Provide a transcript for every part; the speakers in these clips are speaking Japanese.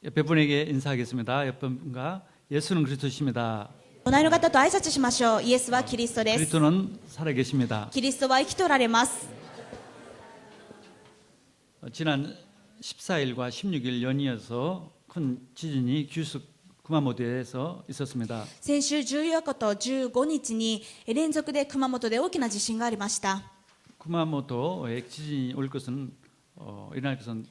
옆에 분에게 인사하겠습니다. 옆에 분과 예수는 그리스도십니다. 隣の方と挨拶しましょう。イエスはキリストです。 그리스도는 살아계십니다. キリストは生きておられます。 지난 14일과 16일 연이어서 큰 지진이 규슈 구마모토에서 있었습니다. 先週14日と15日に連続で熊本で大きな地震がありました。 구마모토에 지진이 올 것은 일어날 것은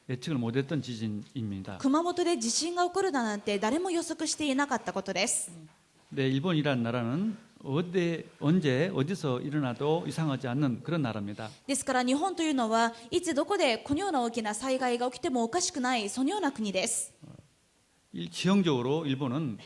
예측을 못했던 지진입니다. 熊本で地震が起こるだなんて誰も予測していなかったことです。 네, 일본이라는 나라는 언제 어디서 일어나도 이상하지 않는 그런 나라입니다. ですから日本というのはいつどこでこのような大きな災害が起きてもおかしくないそのような国です。 지형적으로 일본은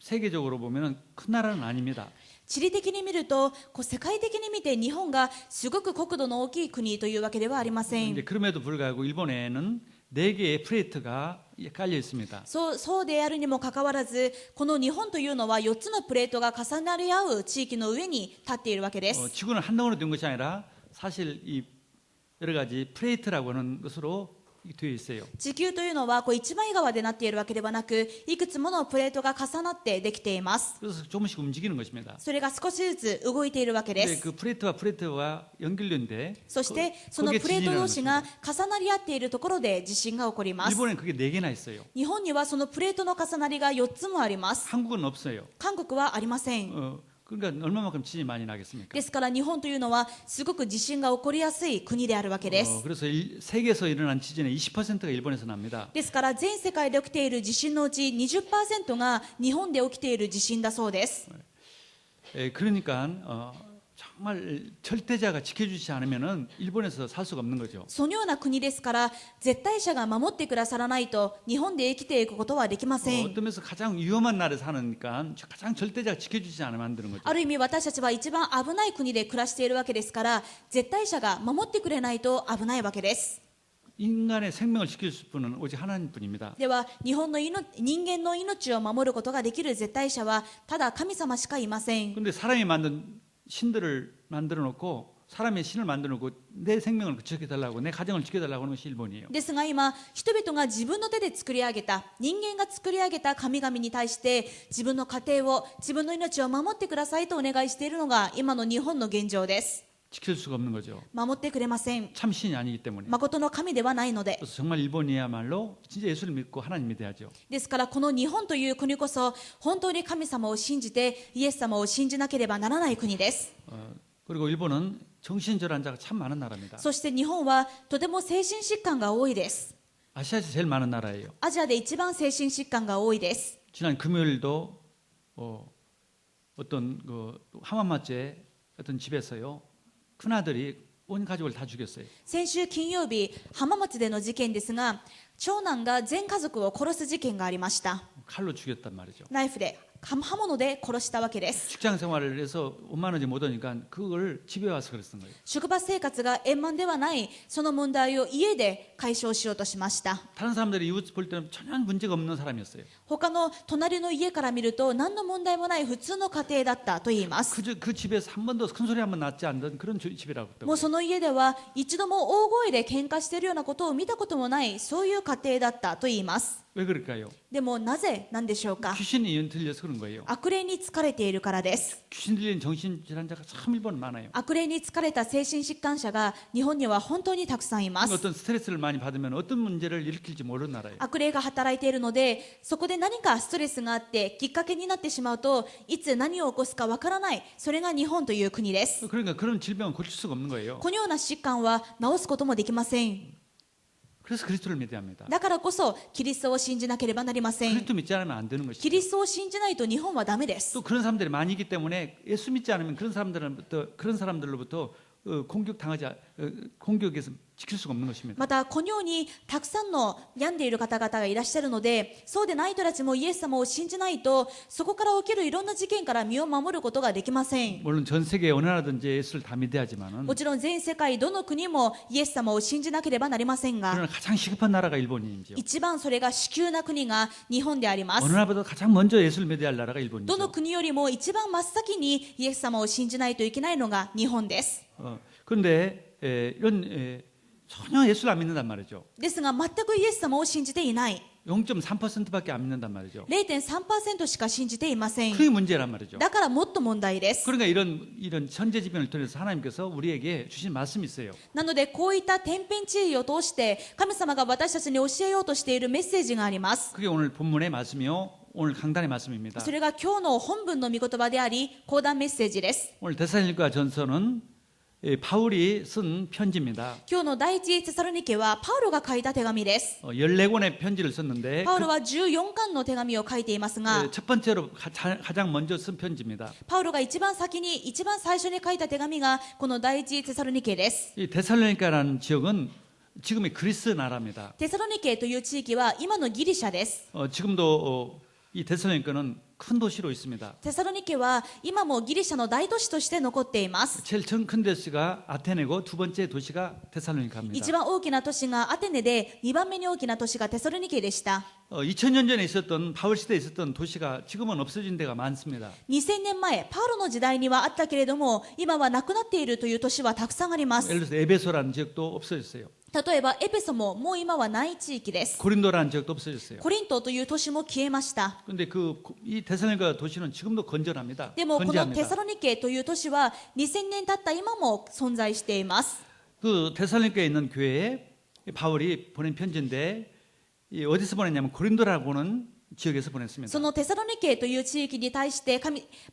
세계적으로 보면 큰 나라는 아닙니다. 地理的に見ると世界的に見て日本がすごく国土の大きい国というわけではありません。 그럼에도 불구하고 일본에는 4개의 플레이트가 깔려 있습니다. そうであるにもかかわらずこの日本というのは4つのプレートが重なり合う地域の上に立っているわけです。 지구는 한 덩어리로 된 것이 아니라 사실 이 여러 가지 플레이트라고 하는 것으로 되어 있어요. 地球というのは一枚川でなっているわけではなくいくつものプレートが重なってできています。 그래서 조금씩 움직이는 것입니다. それが少しずつ動いているわけで 근데 す。 그 플레이트와 플레이트가 연결된데 そしてそのプレート同士が重なり合っているところで地震が起こります。 일본엔 그게 4개나 있어요. 日本にはそのプレートの重なりが4つもあります。 한국은 없어요. 韓国はありません。 그러니까 얼마만큼 지진이 많이 나겠습니까? ですから日本というのはすごく地震が起こりやすい国であるわけです。 그래서 세계에서 일어난 지진의 20%가 일본에서 납니다. ですから全世界で起きている地震のうち 20% が日本で起きている地震だそうです。 그러니까 정말 절대자가 지켜주지 않으면은 일본에서 살 수가 없는 거죠. そのような国ですから絶対者が守ってくださらないと日本で生きていくことはできません。 어떤 면에서 가장 위험한 나라에 사니까 가장 절대자가 지켜주지 않으면 안 되는 거죠. ある意味私たちは一番危ない国で暮らしているわけですから絶対者が守ってくれないと危ないわけです。 인간의 생명을 지킬 분은 오직 하나님뿐입니다. では人間の命を守ることができる絶対者はただ神様しかいません。 그런데 사람이 만든 신들을 만들어 놓고 사람의 신을 만들어 놓고 내 생명을 지켜달라고 내 가정을 지켜달라고 하는 것이 일본이에요. ですが今人々が自分の手で作り上げた人間が作り上げた神々に対して自分の家庭を自分の命を守ってくださいとお願いしているのが今の日本の現状です。 지킬 수가 없는 거죠. 守ってくれません。 참 신이 아니기 때문에. 誠の神ではないので。 그래서 정말 일본이야말로 진짜 예수를 믿고 하나님 믿어야죠. ですからこの日本という国こそ本当に神様を信じてイエス様を信じなければならない国です。 그리고 일본은 정신질환자가 참 많은 나라입니다. そして日本はとても精神疾患が多いです。 아시아에서 제일 많은 나라예요. アジアで一番精神疾患が多いです。 지난 금요일도 어떤 하마마츠의 어떤 집에서요 큰 아들이 온 가족을 다 죽였어요. 先週金曜日浜松での事件ですが長男が全家族を殺す事件がありました。 칼로 죽였단 말이죠. ナイフで刃物で殺したわけです。 직장 생활을 해서 원만 원이 못 오니까 그걸 집에 와서 그랬던 거예요. 職場生活が円満ではないその問題を家で解消しようとしました。 다른 사람들이 이웃 볼 때는 전혀 문제가 없는 사람이었어요. 他の隣の家から見ると何の問題もない普通の家庭だったと言います。 그 집에서 한 번도 큰 소리 한 번 났지 않던 그런 집이라고 もう 했다고. その家では一度も大声で喧嘩しているようなことを見たこともないそういう家庭だったと言います。 왜 그럴까요? でもなぜなんでしょうか。 귀신이 연틀려서 그런 거예요. 悪霊に疲れているからです。 귀신 들린 정신질환자가 참 일본 많아요. 悪霊に疲れた精神疾患者が日本には本当にたくさんいます。 어떤 스트레스를 많이 받으면 어떤 문제를 일으킬지 모르는 나라예요. 悪霊が働いているのでそこで何かストレスがあってきっかけになってしまうといつ何を起こすかわからないそれが日本という国です。 그러니까 그런 질병은 고칠 수가 없는 거예요. このような疾患は治すこともできません。 그래서 그리스도를 믿어야 합니다. だからこそキリストを信じなければなりません。 그리스도 믿지 않으면 안 되는 キ 것이죠. リストを信じないと日本はダメです。 또 그런 사람들이 많이 있기 때문에 예수 믿지 않으면 그런 사람들로부터 공격에서 지킬 수가 없는 것입니다. またこのようにたくさんの病んでいる方々がいらっしゃるのでそうでない人たちもイエス様を信じないとそこから起きるいろんな事件から身を守ることができません。 물론 전 세계 어느 나라든지 예수를 다 믿어야지만은 もちろん全世界どの国もイエス様を信じなければなりませんが 그러나 가장 시급한 나라가 일본이죠. 一番それが至急な国が日本でありま 어느 す。 나라보다 가장 먼저 예수를 믿어야 할 나라가 どの 일본이죠. 国よりも一番真っ先にイエス様を信じないといけないのが日本です。 그런데 이런 전혀 예수를 안 믿는단 말이죠. ですが全くイエス様を信じていない。 0.3%밖에 안 믿는단 말이죠. 0.3% しか信じていません。 그게 문제란 말이죠. だからもっと問題です。 그러니까 이런 천재지변을 통해서 하나님께서 우리에게 주신 말씀이 있어요. なのでこういった天変地異を通して神様が私たちに教えようとしているメッセージがあります。 그게 오늘 본문의 말씀이요. 오늘 강단의 말씀입니다. それが今日の本文の御言葉であり講談メッセージです。 오늘 데살로니가 전서는 바울이 쓴 편지입니다. 今日の第一テサロニケはパウロが書いた手紙です。 14권의 편지를 썼는데 パウロは14巻の手紙を書いていますが、 첫 번째로 가장 먼저 쓴 편지입니다. パウロが一番最初に書いた手紙がこの第一テサロニケです。 이 데살로니가라는 지역은 지금의 그리스 나라입니다. テサロニケという地域は今のギリシャです。 지금도 이 데살로니가는 큰 도시로 있습니다. テサロニケは今もギリシャの大都市として残っています。 제일 큰 도시가 아테네고 두 번째 도시가 데살로니가입니다. 一番大きな都市がアテネで、2番目に大きな都市がテサロニケでした。 2000년 전에 있었던 바울 시대에 있었던 도시가 지금은 없어진 데가 많습니다. 2000年前、パウロの時代にはあったけれども、今はなくなっているという都市はたくさんあります。 예를 들어서 에베소라는 지역도 없어졌어요. 例えばエペソももう今はない地域です。 고린도라는 지역도 없어졌어요. コリントという都市も消えました。 그런데 이 데살로니가 도시는 지금도 건전합니다. でもこのテ 건재합니다. サロニケという都市は2000年経った今も存在しています。 그 데살로니가에 있는 교회에 바울이 보낸 편지인데 어디서 보냈냐면 고린도라고 하는 지역에서 보냈습니다. そのテサロニケという地域に対して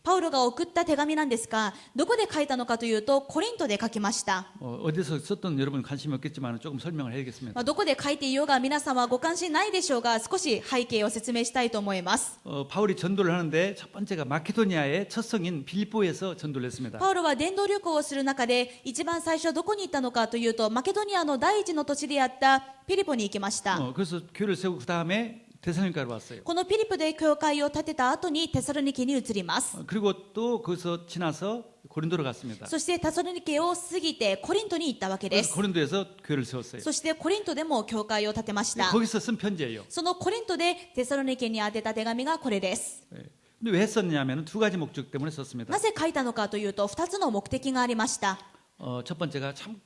パウロが送った手紙なんですが、どこで書いたのかというとコリントで書きました。 어디서 썼던 여러분 관심이 없겠지만 조금 설명을 해야겠습니다. どこで書いていようが皆さんはご関心ないでしょうが、少し背景を説明したいと思います。 바울이 전도를 하는데 첫 번째가 마케도니아의 첫 성인 빌보에서 전도를 했습니다. パウロは伝道旅行をする中で一番最初どこに行ったのかというと、マケドニアの第一の土地であったピリポに行きました。 그래서 교회를 세우고 그 다음에 데살로니가로 왔어요. このピリポで教会を建てた後にテサロニケに移ります。 그리고 또 거기서 지나서 고린도로 갔습니다. そしてテサロニケを過ぎてコリントに行ったわけで 그래서 す。 고린도에서 교회를 세웠어요. そしてコリントでも教会を建てました。 거기서 쓴 편지예요. そのコリントでテサロニケに宛てた手紙がこれです。 근데 왜 썼냐면 두 가지 목적 때문에 썼습니다. なぜ書いたのかというと2つの目的がありました。 첫 번째가 참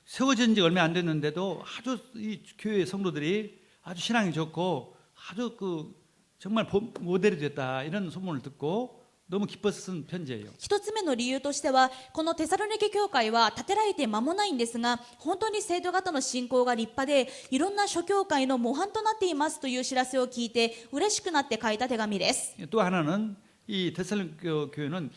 세워진 지 얼마 안 됐는데도 아주 이 교회 성도들이 아주 신앙이 좋고 아주 정말 모델이 됐다 이런 소문을 듣고 너무 기뻐서 쓴 편지예요. 一つ目の理由としては、このテサロニケ教会は建てられて間もないんですが、本当に生徒方の信仰が立派で、いろんな諸教会の模範となっていますという知らせを聞いて嬉しくなって書いた手紙です。 또 하나는 이 데살로니가 교회는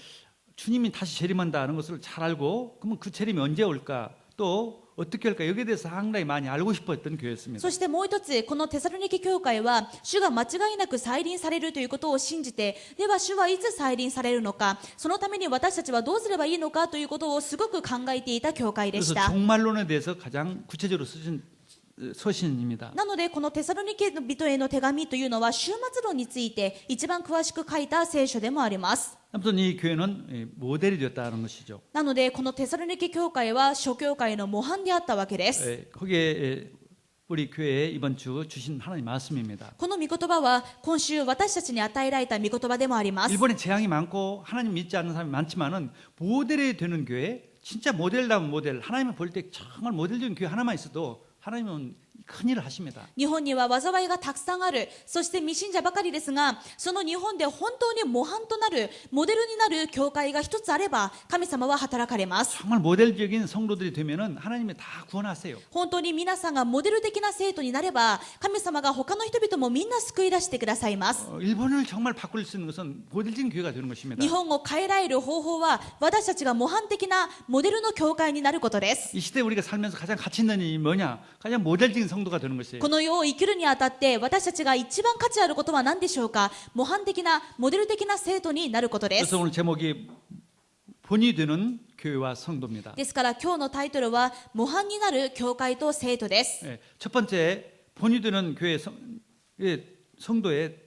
주님이 다시 재림한다는 것을 잘 알고 그러면 그 재림이 언제 올까 또 어떻게 할까 여기에 대해서 상당히 많이 알고 싶었던 교회였습니다. そしてもう一つ、このテサロニケ教会は主が間違いなく再臨されるということを信じて、では主はいつ再臨されるのか、そのために私たちはどうすればいいのかということをすごく考えていた教会でし 그래서 た。 종말론에 대해서 가장 구체적으로 쓰신 서신입니다. なのでこのテサロニケ人への手紙というのは終末論について一番詳しく書いた聖書でもあります。 아무튼 이 교회는 모델이 됐다는 것이죠. なのでこのテサロニケ教会は諸教会の模範であったわけです。 거기에 우리 교회에 이번 주 주신 하나님 말씀입니다. この御言葉は今週私たちに与えられた御言葉でもあります。 일본에 재앙이 많고 하나님 믿지 않는 사람이 많지만은 모델이 되는 교회, 진짜 모델다운 모델, 하나님을 볼 때 정말 모델적인 교회 하나만 있어도 하나님은 큰 일을 하십니다. 日本には災いがたくさんある。そして未信者ばかりですが、その日本で本当に模範となる、モデルになる教会が一つあれば、神様は働かれます。 정말 모델적인 성도들이 되면은 하나님이 다 구원하세요. 本当に皆さんがモデル的な生徒になれば、神様が他の人々もみんな救い出してくださいます。 일본을 정말 바꿀 수 있는 것은 모델적인 교회가 되는 것입니다. 日本を変えられる方法は、私たちが模範的なモデルの教会になることです。 이 시대에 우리가 살면서 가장 가치 있는 일이 뭐냐? 가장 모델적인 성도가 되는 것이에요. この世を生きるにあたって私たちが一番価値あることは何でしょうか。模範的なモデル的な生徒になることです。 그래서 오늘 제목이 본이 되는 교회와 성도입니다. ですから今日のタイトルは模範になる教会と生徒です。 첫 번째 본이 되는 교회 성도의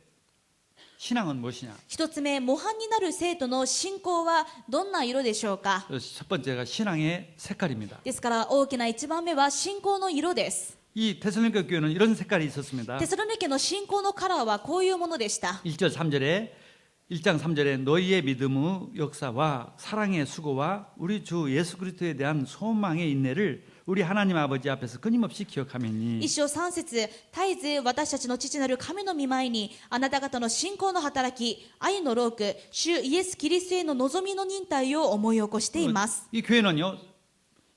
신앙은 무엇이냐? 一つ目、模範になる生徒の信仰はどんな色でしょうか。 첫 번째가 신앙의 색깔입니다. ですから大きな一番目は信仰の色です。 이 데살로니가 교회는 이런 색깔이 있었습니다. テサロニケの信仰のカラーはこういうものでした。 1장 3절에 너희의 믿음의 역사와 사랑의 수고와 우리 주 예수 그리스도에 대한 소망의 인내를 우리 하나님 아버지 앞에서 끊임없이 기억하매니 一章三節、絶えず私たちの父なる神の御前にあなた方の信仰の働き、愛の労苦、主イエス・キリストへの望みの忍耐を思い起こしています。 이 교회는요,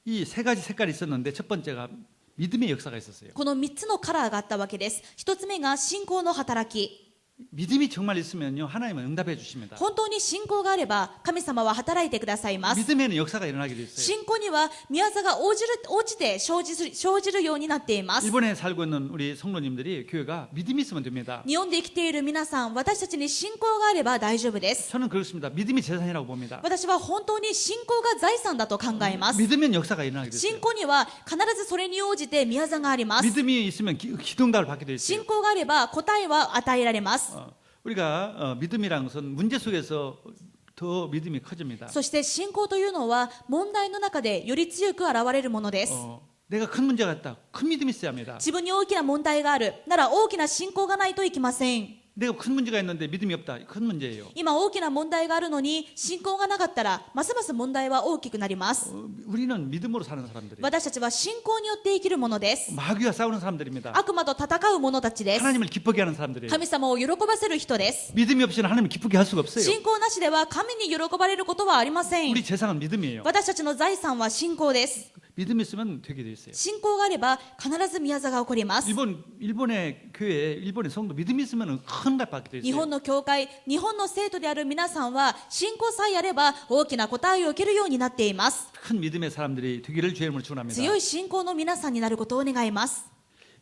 이 세 가지 색깔이 있었는데 첫 번째가 믿음의 역사가 있었어요. この3つのカラーがあったわけです。1つ目が信仰の働き。 믿음이 정말 있으면요, 하나님은 응답해 주십니다. 本当に信仰があれば神様は働いてくださいます。 믿음에는 역사가 일어나게 돼 있어요. 信仰には御業が応じて生じるようになっています。 일본에 살고 있는 우리 성도님들이 교회가 믿음이 있으면 됩니다. 日本で生きている皆さん、私たちに信仰があれば大丈夫です。 저는 그렇습니다. 믿음이 재산이라고 봅니다. 私は本当に信仰が財産だと考えます。 믿으면 역사가 일어나게 돼 信 있어요. 仰には必ずそれに応じて御業があります。 믿음이 있으면 기도응답을 받게 돼 있어요. 信仰があれば答えは与えられます。 우리가 믿음이라는 것은 문제 속에서 더 믿음이 커집니다. そして信仰というのは問題の中でより強く現れるものです。 내가 큰 문제가 있다. 큰 믿음이 있어야 합니다. 自分に大きな問題があるなら大きな信仰がないといけません。 내가 큰 문제가 있는데 믿음이 없다. 큰 문제예요. 今大きな問題があるのに信仰がなかったらますます問題は大きくなります。 우리는 믿음으로 사는 사람들이에요. 私たちは信仰によって生きるものです。 마귀와 싸우는 사람들입니다. 悪魔と戦う者たちです。 하나님을 기쁘게 하는 사람들이에요. 神様を喜ばせる人です。 믿음이 없이는 하나님을 기쁘게 할 수가 없어요. 信仰なしでは神に喜ばれることはありません。 우리 재산은 믿음이에요. 私たちの財産は信仰です。 믿음이 있으면 되게 돼 있어요. 信仰があれば必ず宮座が起こります。 일본의 교회, 일본의 성도 믿음이 있으면 큰 응답 받게 돼 日 있어요. 本の教会、日本の生徒である皆さんは信仰さえあれば大きな答えを受けるようになっています。 큰 믿음의 사람들이 되기를 주의 이름으로 축원합니다. 強い信仰の皆さんになることを願います。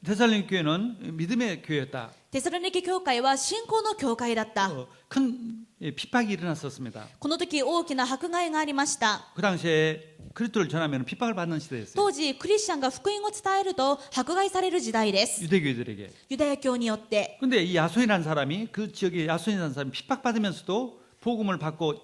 데살로니가 교회는 믿음의 교회였다. テサロニケ教会は信仰の教会だった。 큰 핍박이 일어났었습니다. この時大きな迫害がありました。 그 당시에 그리스도를 전하면 핍박을 받는 시대였어요. 当時クリスチャンが福音を伝えると迫害される時代です。 유대교회들에게. ユダヤ教によって。 근데 이 야손이라는 사람이 그 지역에 야손이라는 사람이 핍박받으면서도 복음을 받고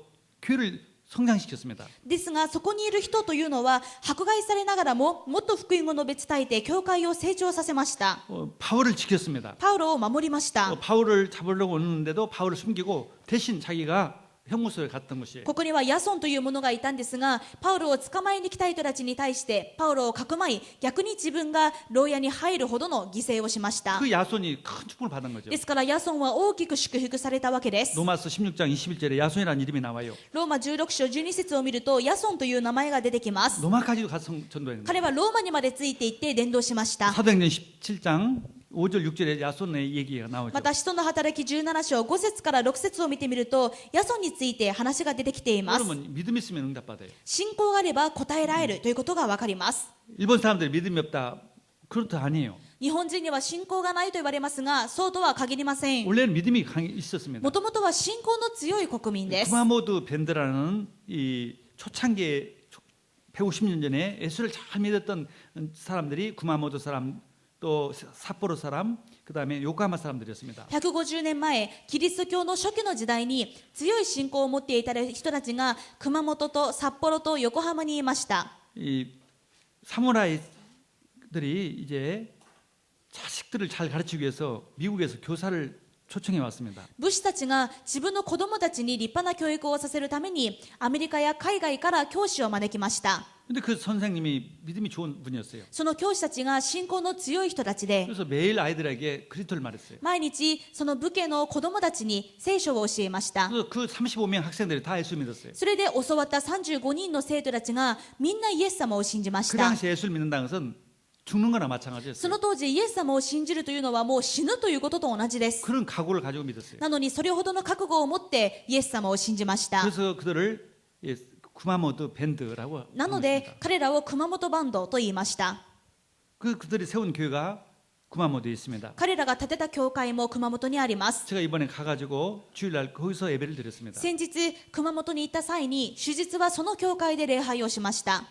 교회를 성장시켰습니다. ですがそこにいる人というのは迫害されながらももっと福音を述べ伝えて教会を成長させました。 바울을 지켰습니다. パウロを守りました。 바울을 잡으려고 오는데도 바울을 숨기고 대신 자기가 형무소에 갔던 것이에요. ここにはヤソンという者がいたんですが、パウロを捕まえに来た人たちに対してパウロをかくまい、逆に自分が牢屋に入るほどの犠牲をしました。 그 야손이 큰 축복을 받은 거죠. ですからヤソンは大きく祝福されたわけです。 로마서 16장 21절에 야손이라는 이름이 나와요. ローマ16章12節を見るとヤソンという名前が出てきます。 로마까지도 가서 전도했는데 彼はローマにまでついていって伝道しました。 사도행전 17장 5절 6절에 야손의 얘기가 나오죠. また使徒の働き17章5節から6節を見てみるとヤソンについて話が出てきています。 그러면 믿음 있으면 응답받아요. 信仰があれば答えられるということがわかります。 일본 사람들이 믿음이 없다. 그렇다 아니에요. 日本人には信仰がないと言われますが、そうとは限りません。 원래는 믿음이 있었습니다. もともとは信仰の強い国民です。 쿠마모토 밴드라는 이 초창기에 150년 전에 예수를 잘 믿었던 사람들이 쿠마모토 사람 또 삿포로 사람 그다음에 요코하마 사람들이었습니다. 150年前、キリスト教の初期の時代に強い信仰を持っていた人たちが熊本と札幌と横浜にいました。 이 사무라이들이 이제 자식들을 잘 가르치기 위해서 미국에서 교사를 초청해 왔습니다. 武士たちが自分の子供たちに立派な教育をさせるためにアメリカや海外から教師を招きました。 근데 그 선생님이 믿음이 좋은 분이었어요. その教師たちが信仰の強い人たちで 그래서 매일 아이들에게 그리스도를 말했어요. 毎日その武家の子供たちに聖書を教えました。 그래서 그 35명 학생들이 다 예수 믿었어요. それで教わった35人の生徒たちがみんなイエス様を信じまし 그 た。 당시에 예수를 믿는다는 것은 죽는 거나 마찬가지였어요. その当時イエス様を信じるというのはもう死ぬということと同じです。 그런 각오를 가지고 믿었어요. なのにそれほどの覚悟を持ってイエス様を信じました。 그래서 그들을 쿠마모토 밴드라고 なので 부릅니다. 彼らを熊本バンドと言いました。 그들이 세운 교회가 쿠마모토에 있습니다. 彼らが建てた教会も熊本にあります。 제가 이번에 가가지고 주일날 거기서 예배를 드렸습니다. 先日熊本に行った際に手術はその教会で礼拝をしました。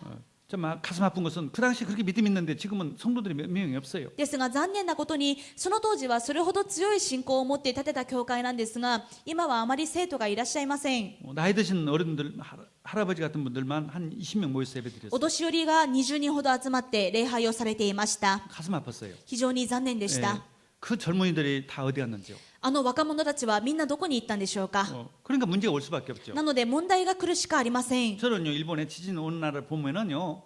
좀 가슴 아픈 것은 그 당시 그렇게 믿음이 있는데 지금은 성도들이 몇 명이 없어요. ですが残念なことにその当時はそれほど強い信仰を持って建てた教会なんですが今はあまり生徒がいらっしゃいません。 나이 드신 어른들 할아버지 같은 분들만 한 20명 모여서 예배 お 드렸어요. 年寄りが20人ほど集まって礼拝をされていました。 가슴 아팠어요. 非常に残念でし 예, た。 그 젊은이들이 다 어디 갔는지요. あの若者たちはみんなどこに行ったんでしょうか。 그러니까 문제가 올 수밖에 없죠. なので問題が来るしかありません。 저는요 일본의 지진 오는 나라를 보면은요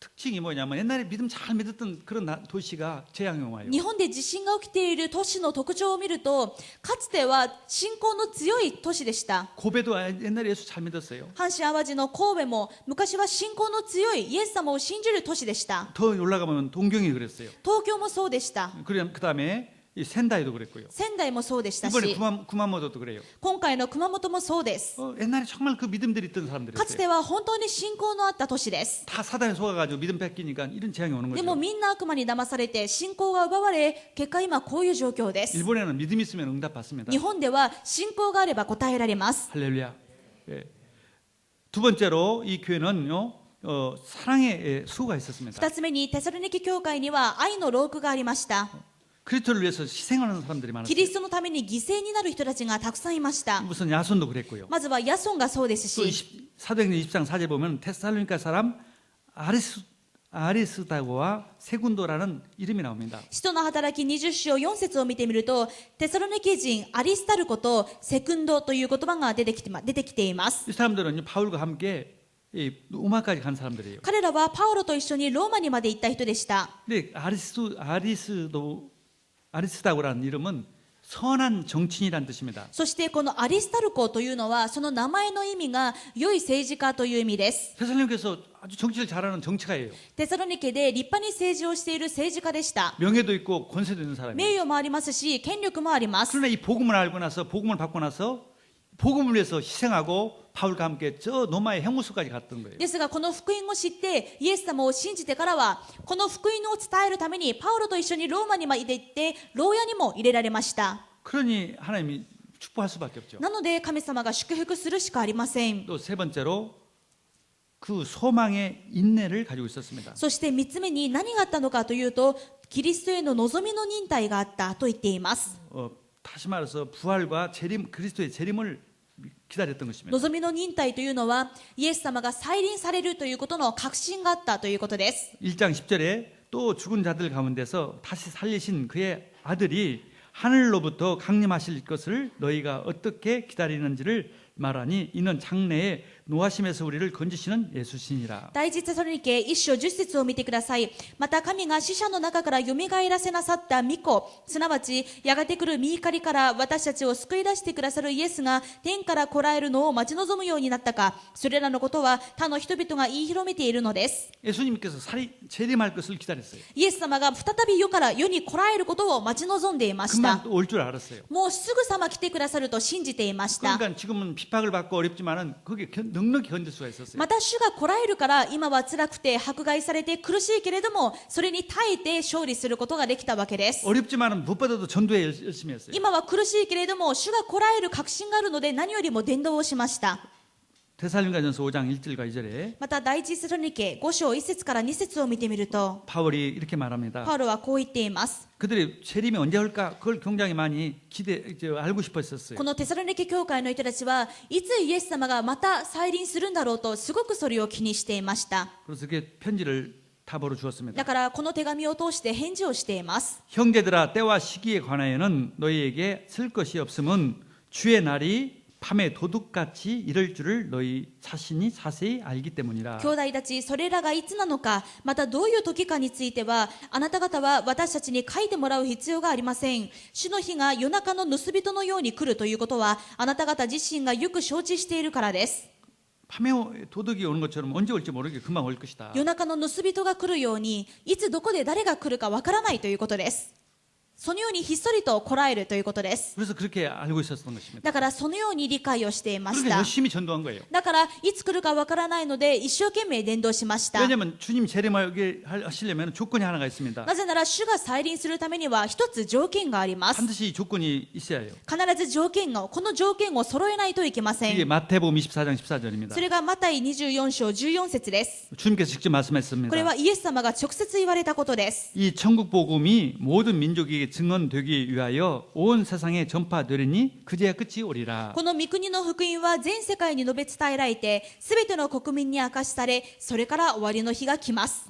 특징이 뭐냐면 옛날에 믿음 잘 믿었던 그런 도시가 재앙이 와요. 日本で地震が起きている都市の特徴を見ると、かつては信仰の強い都市でした。 고베도 옛날에 예수 잘 믿었어요. 阪神淡路の神戸も昔は信仰の強いイエス様を信じる都市でした。 더 올라가면 동경이 그랬어요. 東京もそうでした。 그다음에 이仙台도 그랬고요. 仙台もそうでしたし、 이번에 구만모도도 그래요. 今回の熊本もそうです。 옛날에 정말 그 믿음들이 있던 かつ 사람들이었어요. ては本当に信仰のあった都市です。 다 사단에 속아가지고 믿음 뺏기니까 이런 재앙이 오는 でも 거죠. みんな悪魔に騙されて信仰が奪われ、結果今こういう状況です。 일본에는 믿음 있으면 응답 받습니다. 日本では信仰があれば答えられます。 할렐루야. 예. 두 번째로 이 교회는요, 사랑의 수가 있었습니다. 二つ目にテサロニケ教会には愛のロークがありました。 그리스도를 위해서 희생하는 사람들이 キ 많았어요. リストのために犠牲になる人たちがたくさんいました。 무슨 야손도 그랬고요. まずはヤソンがそうです 또 し、 사도행전 20장 4절 보면 테살로니가 사람 아리스다고와 세군도라는 이름이 나옵니다. 使徒の働き20章4節を見てみると、テサロニケ人アリスタルコとセクンドという言葉が出てきています。 이 사람들은 바울과 함께 이 로마까지 간 사람들이에요. 彼らはパウロと一緒にローマにまで行った人でした。 근데 아리스다고라는 이름은 선한 정치인이라는 뜻입니다. そしてこのアリスタルコというのは、その名前の意味が良い政治家という意味です。 테살로니가에서 아주 정치를 잘하는 정치가예요. テサロニケで立派に政治をしている政治家でした。 명예도 있고 권세도 있는 사람이에요. 名誉もありますし、権力もあります。 그러나 이 복음을 알고 나서 복음을 받고 나서 복음을 위해서 희생하고 바울과 함께 저 노마의 형무소까지 갔던 거예요. ですがこの福音を知ってイエス様を信じてからは、この福音を伝えるためにパウロと一緒にローマにまで行って牢屋にも入れられました。 그러니 하나님이 축복할 수밖에 없죠. なので神様が祝福するしかありません。 또 세 번째로 그 소망의 인내를 가지고 있었습니다. そして3つ目に何があったのかというと、キリストへの望みの忍耐があったと言っています。 다시 말해서 부활과 재림, 그리스도의 재림을 기다렸던 것입니다. 望みの忍耐というのは、イエス様が再臨されるということの確信があったということです。 1장 10절에 또 죽은 자들 가운데서 다시 살리신 그의 아들이 하늘로부터 강림하실 것을 너희가 어떻게 기다리는지를 말하니 이는 장래에 노하심에서 우리를 건지시는 예수시니라. 第一テサロニケ1章10節を見てください。また神が死者の中からよみがえらせなさった御子、すなわちやがて来る御怒りから私たちを救い出してくださるイエスが天から来られるのを待ち望むようになったか、それらのことは他の人々が言い広めているのです。 예수님께서 재림할 것을 기다렸어요. イエス様が再び世から世に来られることを待ち望んでいました。 금방 올 줄 알았어요. もうすぐさま来てくださると信じていました。 그러니까 지금은 핍박을 받고 어렵지만은 그게 넉넉히 견딜 수가 있었어요. また主が来られるから今は辛くて迫害されて苦しいけれども、それに耐えて勝利することができたわけです。 어렵지만은 무엇보다도 전도에 열심히 했어요. 今は苦しいけれども主が来られる確信があるので何よりも伝道をしました。 데살로니가전서 5장 1절과 2절에 また第一テサロニケ5章1節から2節を見てみると、 바울이 이렇게 말합니다. パウロはこう言っています。 그들이 재림이 언제 올까? 그걸 굉장히 많이 알고 싶어 했었어요. このテサロニケ教会の人たちはいつイエス様がまた再臨するんだろうとすごくそれを気にしていました。 그래서 그게 편지를 답으로 주었습니다. だからこの手紙を通して返事をしています。 형제들아 때와 시기에 관하여는 너희에게 쓸 것이 없음은 주의 날이 밤에 도둑같이 이럴 줄을 너희 자신이 자세히 알기 때문이라. 兄弟たち、それらがいつなのか、またどういう時かについては、あなた方は私たちに書いてもらう必要がありません。主の日が夜中の盗人のように来るということは、あなた方自身がよく承知しているからです。 밤에 도둑이 오는 것처럼 언제 올지 모르게 금방 올 것이다. 夜中の盗人が来るように、いつどこで誰が来るかわからないということです。そのようにひっそりとこらえるということです。 그래서 그렇게 알고 있었던 것입니다. だからそのように理解をしていまし 그러니까 た。 열심히 전도한 거예요. だからいつ来るかわからないので一生懸命伝道しました。 왜냐하면 주님 재림하게 하시려면 조건이 하나가 있습니다. なぜなら主が再臨するためには一つ条件があります。 반드시 조건이 있어야 해요. 必ず条件が、この条件を揃えないといけませ 이게 ん。 마태복음 24장 14절입니다. それがマタイ24章14節です。 주님께서 직접 これ 말씀했습니다. はイエス様が直接言われたことです。 이 천국 복음이 모든 민족에게 증언되기 위하여 온 세상에 전파되리니 그제야 끝이 오리라. この御国の福音は全世界に述べ伝えられて、すべての国民に明かしされ、それから終わりの日が来ます。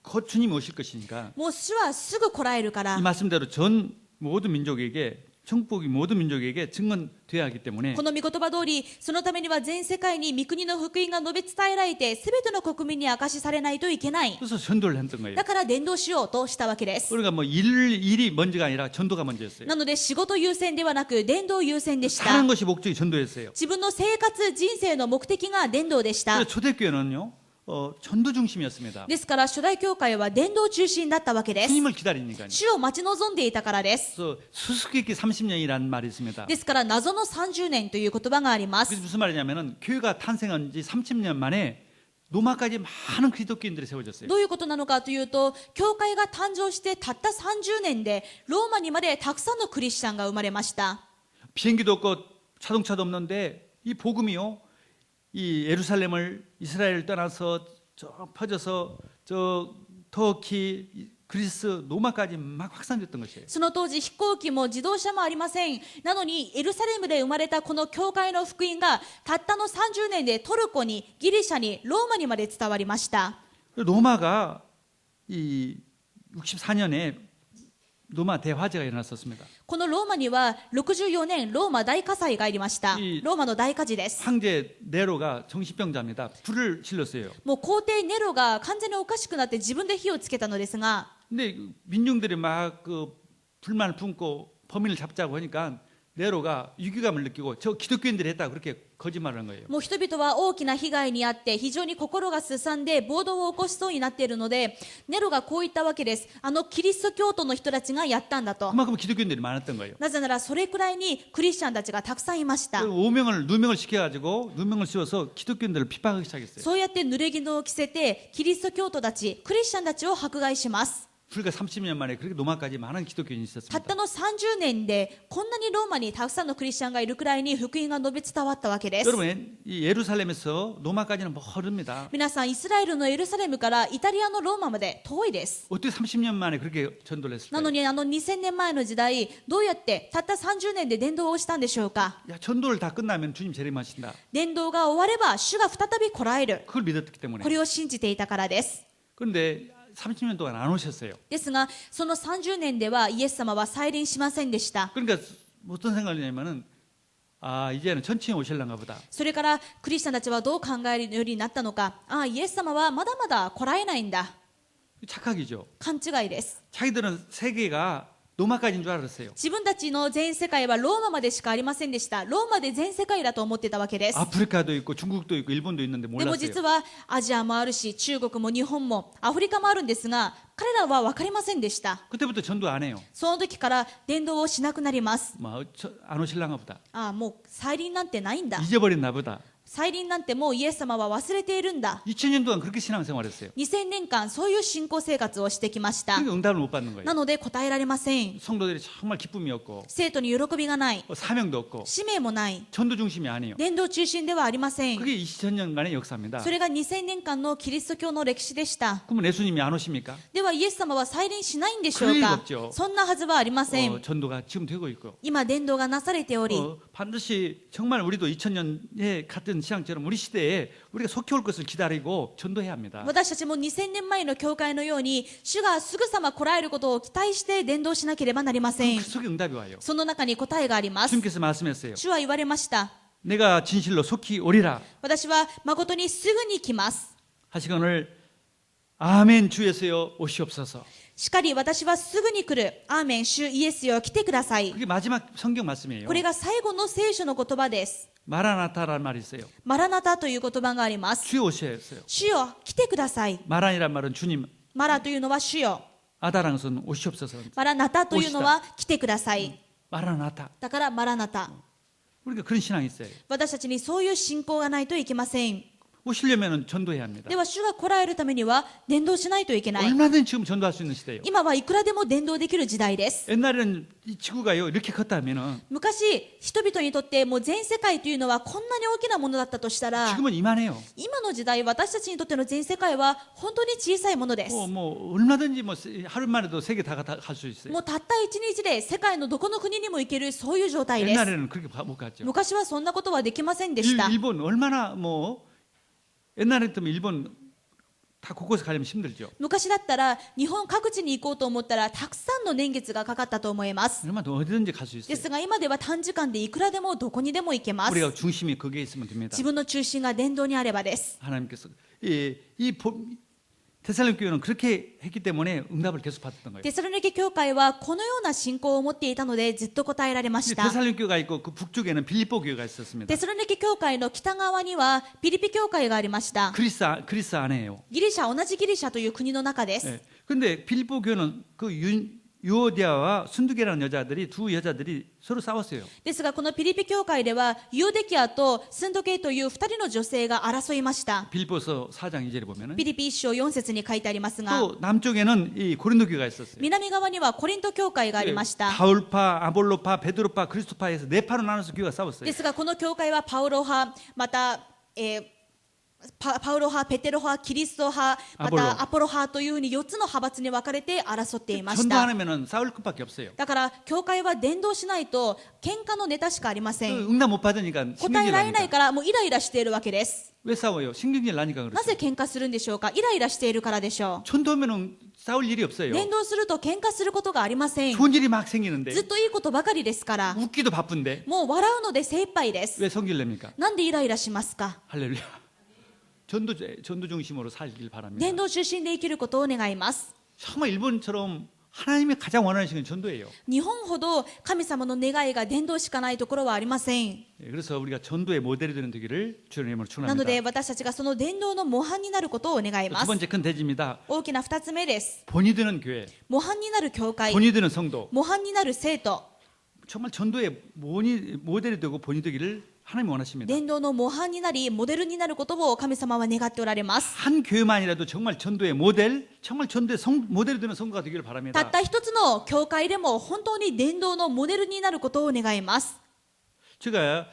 곧 주님이 오실 것이니까 もう主はすぐ来られるか 이 ら、 말씀대로 전 모든 민족에게 천국이 모든 민족에게 증언돼야 하기 때문에 この御言葉通り、そのためには全世界に御国の福音が述べ伝えられて、すべての国民に明かしされないといけない。 그래서 전도를 했던 거예요. だから伝道しようとしたわけです。 우리가 뭐 일이 먼저가 아니라 전도가 먼저였어요. なので仕事優先ではなく伝道優先でした。 사는 것이 목적이 전도였어요. 自分の生活、人生の目的が伝道でした。 그래서 초대교회는요, 전도 중심이었습니다. ですから初代教会は伝道中心だったわけです。 주님을 기다리니까요. 主を待ち望んでいたからです。 그래서 수수께끼 30년이라는 말이 있습니다. ですから謎の30年という言葉がありま 그게 す。 무슨 말이냐면은 교회가 탄생한 지 30년 만에 로마까지 많은 그리스도교인들이 세워졌어요. どういうことなのかというと、教会が誕生してたった30年でローマにまでたくさんのクリスチャンが生まれました。 비행기도 없고 자동차도 없는데 이 복음이요, 이 예루살렘을 이스라엘을 떠나서 저 퍼져서 저 터키, 그리스, 로마까지 막 확산됐던 것이에요. その当時飛行機も自動車もありません。なのにエルサレムで生まれたこの教会の福音がたったの30年でトルコにギリシャにローマにまで伝わりました。 로마가 이 64년에 로마 대화재가 일어났었습니다. このローマには64年ローマ大火災がありました。いいローマの大火事です。 황제 네로가 정신병자입니다. 불을 질렀어요. もう皇帝ネロが完全におかしくなって自分で火をつけたのですが、 근데 민중들이 막 그 불만을 품고 범인을 잡자고 하니까 네로가 위기감을 느끼고 저 기독교인들이 했다 그렇게 거짓말을 한 거예요. もう人々は大きな被害に遭って非常に心がすさんで暴動を起こしそうになっているので、ネロがこう言ったわけです。あのキリスト教徒の人たちがやったんだと。 그만큼 기독교인들이 많았던 거예요. なぜならそれくらいにクリスチャンたちがたくさんいました。 누명을 시켜가지고 누명을 씌워서 기독교인들을 핍박하기 시작했어요. そうやって濡れ衣を着せてキリスト教徒たち、クリスチャンたちを迫害します。 불과 30년 만에 그렇게 로마까지 많은 기독교인이 たっ 있었습니다. たの30年でこんなにローマにたくさんのクリスチャンがいるくらいに福音が述べ伝わったわけです。 여러분, 이 예루살렘에서 로마까지는 멀습니다. 皆さん、イスラエルのエルサレムからイタリアのローマまで遠いです。 어떻게 30년 만에 그렇게 전도를 な 했을까요? のに2000年前の時代、どうやってたった30年で伝道をしたんでしょうか。 야, 전도를 다 끝나면 주님 재림하신다. 伝道が終われば主が再び来られる。 그걸 믿었기 때문에. これを信じていたからです。 그런데 30년 동안 안 오셨어요. ですが、その30年ではイエス様は再臨しませんでした。 그러니까 어떤 생각이냐면은 이제는 천천히 오실란가 보다. それからクリスチャンたちはどう考えるようになったのか。イエス様はまだまだ来られないんだ。 착각이죠. 勘違いです。 자기들은 세계가 로마까지인 줄 알았어요. 自分たちの全世界はローマまでしかありませんでした。ローマで全世界だと思ってたわけです。 아프리카도 있고 중국도 있고 일본도 있는데 でも 몰랐어요. 実はアジアもあるし、中国も日本もアフリカもあるんですが、彼らは分かりませんでした。 그때부터 전도 안 해요. その時から伝道をしなくなります。 안 오실란가 보다. もう再臨なんてないんだ。 잊어버렸나 보다. 再臨なんてもうイエス様は忘れているんだ。 2000년 동안 그렇게 신앙생활했어요. 2000年間そういう信仰生活をしてきました。 그러니까 응답을 못 받는 거예요. なので答えられません。 성도들이 정말 기쁨이 없고 生徒に喜びがない。 사명도 없고 使命もない。 전도 중심이 아니에요. 伝道中心ではありません。 그게 2000년간의 역사입니다. それが2000年間のキリスト教の歴史でした。 그러면 예수님이 안 오십니까? ではイエス様は再臨しないんでしょう 그럴 か。 리가 없죠. そんなはずはありません。 전도가 지금 되고 있고 今伝道がなされており、 반드시 정말 우리도 2000년에 같은 시장처럼 우리 시대에 우리가 속히 올 것을 기다리고 전도해야 합니다. 私たちも2000年前の教会のように主がすぐさま来られることを期待して伝道しなければなりません。 그 속에 응답이 와요. その中に答えがあります。 주님께서 말씀했어요. 主は言われました。 내가 진실로 속히 오리라 私は誠にすぐに来ます。 하시거늘 아멘 주 예수여 오시옵소서. しかり私はすぐに来る。アーメン、主イエスよ来てください。 그게 마지막 성경 말씀이에요. これが最後の聖書の言葉です。 마라나타라는 말이 있어요. マラナタという言葉があります。 주여 오셔야 했어요. 主よ来てください。 마란이란 말은 주님, マラというのは主よ。 아다랑선 오시옵소서. マラナタというのは来てください。 마라나타. だからマラナタ。 우리가 그런 신앙이 있어요. 私たちにそういう信仰がないといけません。 오시려면 전도해야 합니다. では主が来られるためには伝道しないといけない。 얼마든지 지금 전도할 수 있는 시대예요. 今はいくらでも伝道できる時代です。 옛날에는 이 지구가요 이렇게 컸다면은 昔人々にとってもう全世界というのはこんなに大きなものだったとしたら、 지금은 이만해요. 今の時代私たちにとっての全世界は本当に小さいものです。 뭐 얼마든지 뭐 하루 만에도 세계 다 갈 수 있어요. もうたった一日で世界のどこの国にも行けるそういう状態です。 옛날에는 그렇게 못 갔죠. 昔はそんなことはできませんでした。 일본 얼마나 뭐 옛날에 또 일본 다 곳곳에 가려면 힘들죠. 昔だったら日本各地に行こうと思ったらたくさんの年月がかかったと思います。 그러면 어디든지 갈 수 で 있어요. すが今では短時間でいくらでもどこにでも行けます。 우리가 중심이 거기에 있으면 됩니다. 自分の中心が伝道にあればです。 하나님께서 데살로니가 교회는 그렇게 했기 때문에 응답을 계속 받았던 거예요. テサロニケ教会はこのような信仰を持っていたのでずっと答えられました。 데살로니가 교회가 있고 그 북쪽에는 빌립보 교회가 있었습니다. テサロニケ教会の北側にはピリピ教会がありました。 그리스 안에요. ギリシャ、同じギリシャという国の中です。 예. 근데 빌립보 교회는 그 유오디아와 순두계라는 여자들이 두 여자들이 서로 싸웠어요. ですがこのピリピ教会ではユーデキアとスンドケイという2人の女性が争いました。 빌립보서 4장 2절에 보면은 ピリピ1章4節に書いてありますが、 또 남쪽에는 이 고린도 교회가 있었어요. 南側にはコリント教会がありました。 바울파, 아볼로파, 베드로파, 그리스도파에서 네 파로 나눠서 교회가 싸웠어요. ですがこの教会はパウロ派、また、パウロ派、ペテロ派、キリスト派、またアポロ派というふうに4つの派閥に分かれて争っていました。 전도하면은 싸울 것밖에 없어요. だから教会は伝道しないと喧嘩のネタしかありません。 응답 못 받으니까 答え 신경질 られない 나니까. からもうイライラしているわけです。 왜 싸워요? 신경질 나니까 な 그렇죠. ぜ喧嘩するんでしょうか。イライラしているからでしょ 전도하면은 싸울 일이 う。 없어요. 伝道すると喧嘩することがありません。 좋은 일이 막 생기는데 ずっといいことばかりですから、 웃기도 바쁜데 もう笑うので精一杯です。 왜 성질 냅니까? なんでイライラしますか。 할렐루야. 전도 중심으로 살길 바랍니다. 伝道中心で生きることを願います。 정말 일본처럼 하나님이 가장 원하시는 건 전도예요. 日本ほど神様の願いが伝道しかないところはありません。 예, 그래서 우리가 전도의 모델이 되는 되기를 주의 이름으로 なので 축원합니다. 私たちがその伝道の模範になることを願いま 두 す。 번째 큰 대지입니다. 大きな2つ目です。 본이 되는 교회, 模範になる教会、 본이 되는 성도. 模範になる生徒、 정말 전도의 모델이 되고 본이 되기를 하나님이 원하십니다. 伝道の模範になりモデルになることを神様は願っておられます。 한 교회만이라도 정말 전도의 모델, 정말 전도의 모델이 되는 성도가 되기를 た 바랍니다. った一つの教会でも本当に伝道のモデルになることを願います。 제가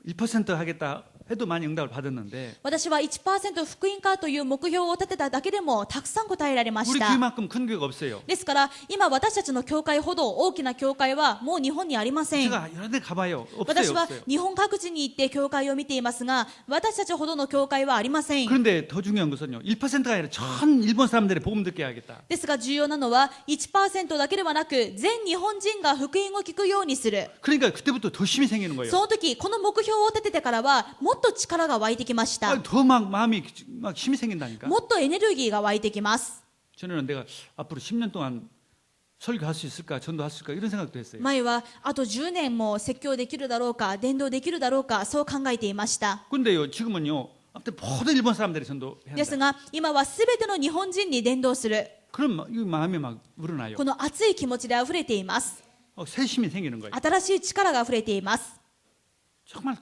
1% 하겠다 해도 많이 응답을 받았는데 私は 1% 福音化という目標を立てただけでもたくさん答えられま 우리 した。 교회만큼 큰 교회가 없어요. ですから今私たちの教会ほど大きな教会はもう日本にありません。 제가 여러 데 가봐요. 私 없어요, は 없어요. 日本各地に行って教会を見ていますが、私たちほどの教会はありません。 그런데 더 중요한 것은요. 1%가 아니라 전 일본 사람들이 복음 듣게 해야겠다. ですが重要なのは 1% だけではなく全日本人が福音を聞くようにする。 그러니까 그때부터 더 힘이 생기는 거예요. その時この目標を立ててからはもっと力が湧いてきました。 더 막 마음이 막 힘이 생긴다니까. もっとエネルギーが湧いてきます。 저는 내가 앞으로 10년 동안 설교할 수 있을까, 전도할 수 있을까 이런 생각도 했어요. 前はあと10年も説教できるだろうか、伝道できるだろうか、そう考えていました。 근데요, 지금은요, 아무튼 모든 일본 사람들이 전도해야 です 한다. が今はすべての日本人に伝道する、 그런 이 마음이 막 우러나요. この熱い気持ちで溢れています。 새 힘이 생기는 거예요. 新しい力が溢れています。 정말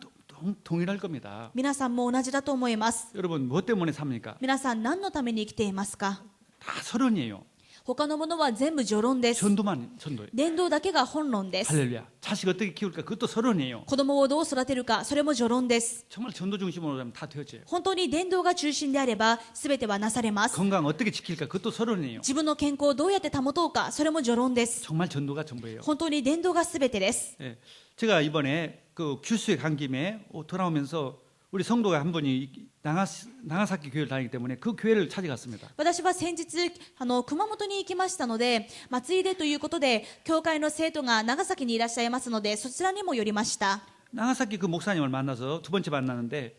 동일할 겁니다. 皆さんも同じだと思います。 여러분, 뭐 때문에 삽니까? 皆さん何のために生きていますか。 다 서론이에요. 他のものは全部序論です。 전도예요. 伝道だけが本論です。 할렐루야. 자식 어떻게 키울까? 그것도 서론이에요. 子供をどう育てるか、それも序論です。 정말 전도 중심으로 하면 다 되어져요. 本当に伝道が中心であれば全てはなされます。 건강 어떻게 지킬까? 그것도 서론이에요. 自分の健康をどうやって保とうか、それも序論です。 정말 전도가 전부예요. 本当に伝道が全てです。 예. 제가 이번에 그 규슈에 간 김에 돌아오면서 우리 성도가 한 분이 나가사키 교회를 다니기 때문에 그 교회를 찾아갔습니다. 私は先日熊本に行きましたので、ついでということで教会の生徒が長崎にいらっしゃいますので、そちらにも寄りました。 나가사키 그 목사님을 만나서 두 번째 만나는데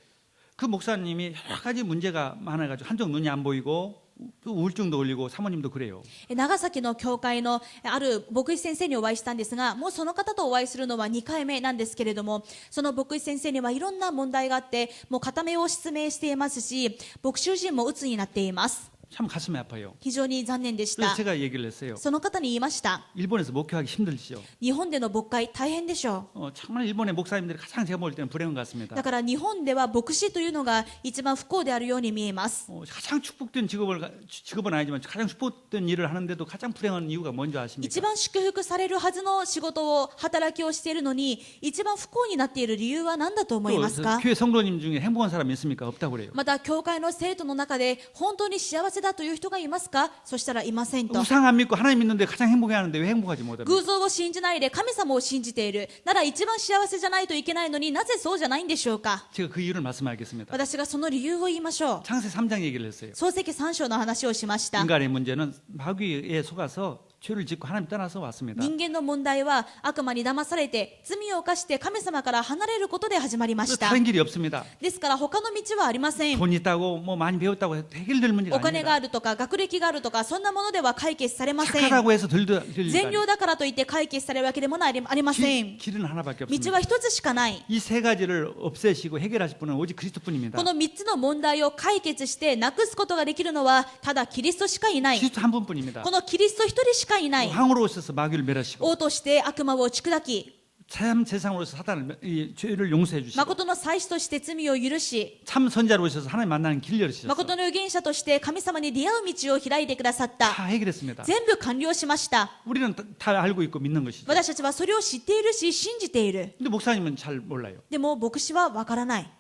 그 목사님이 여러 가지 문제가 많아가지고 한쪽 눈이 안 보이고 또 우울증도 걸리고 사모님도 그래요. 長崎の教会のある牧師先生にお会いしたんですが、もうその方とお会いするのは2回目なんですけれども、その牧師先生にはいろんな問題があって、もう片目を失明していますし、牧師陣も鬱になっています。 참 가슴이 아파요. 非常に残念でし 그래서 た。 제가 얘기를 했어요. その方に言いました。 일본에서 목회하기 힘들죠. 日本での牧会大変でしょう。 정말 일본의 목사님들이 가장 제가 볼 때는 불행한 것 같습니다. だから日本では牧師というのが一番不幸であるように見えます。 가장 축복된 직업은 아니지만 가장 축복된 일을 하는데도 가장 불행한 이유가 뭔지 一 아십니까? 番祝福されるはずの仕事を働きをしているのに一番不幸になっている理由は何だと思いますか。 교회 성도님 중에 행복한 사람 있습니까? 없다고 그래요. また教会の生徒の中で本当に幸せせだという人がいますか？そしたらいませんと。 우상 안 믿고 하나님 믿는데 가장 행복해하는데 왜 행복하지 못합니까? 偶像を信じないで神様を信じているなら一番幸せじゃないといけないのになぜそうじゃないんでしょうか。 제가 그 이유를 말씀하겠습니다. 私がその理由を言いましょう。 창세 3장 얘기를 했어요. 創世記3章の話をしました。 인간의 문제는 마귀에 속아서 죄를 짓고 하나님 떠나서 왔습니다. 人間の問題は悪魔に騙されて罪を犯して神様から離れることで始まりました。 다른 길이 없습니다. ですから他の道はありません。 돈 있다고 뭐 많이 배웠다고 해결될 문제가 お金が 아닙니다. あるとか学歴があるとかそんなものでは解決されません。 착하다고 해서 들릴 善良だからといって解決されるわけでもありません。 길은 하나밖에 道 없습니다. は一つしかない。 이 세 가지를 없애시고 해결하실 분은 오직 그리스도뿐입니다. この3つの問題を解決してなくすことができるのはただキリストしかいない。 그리스도 한 분뿐입니다. このキリスト一人しかいない。 왕으로 오셔서 마귀를 멸하시고 王として悪魔を打ち砕き、 참 세상으로서 사단을 이 죄를 용서해 주시고 誠の祭司として罪を許し、 참 선자로 오셔서 하나님 만나는 길 열으셨어요. 誠の預言者として神様に出会う道を開いてくださった。 다 해결했습니다. 全部完了しました。 우리는 다 알고 있고 믿는 것이죠. 私たちはそれを知っているし信じている。 근데 목사님은 잘 몰라요. でも牧師はわからない。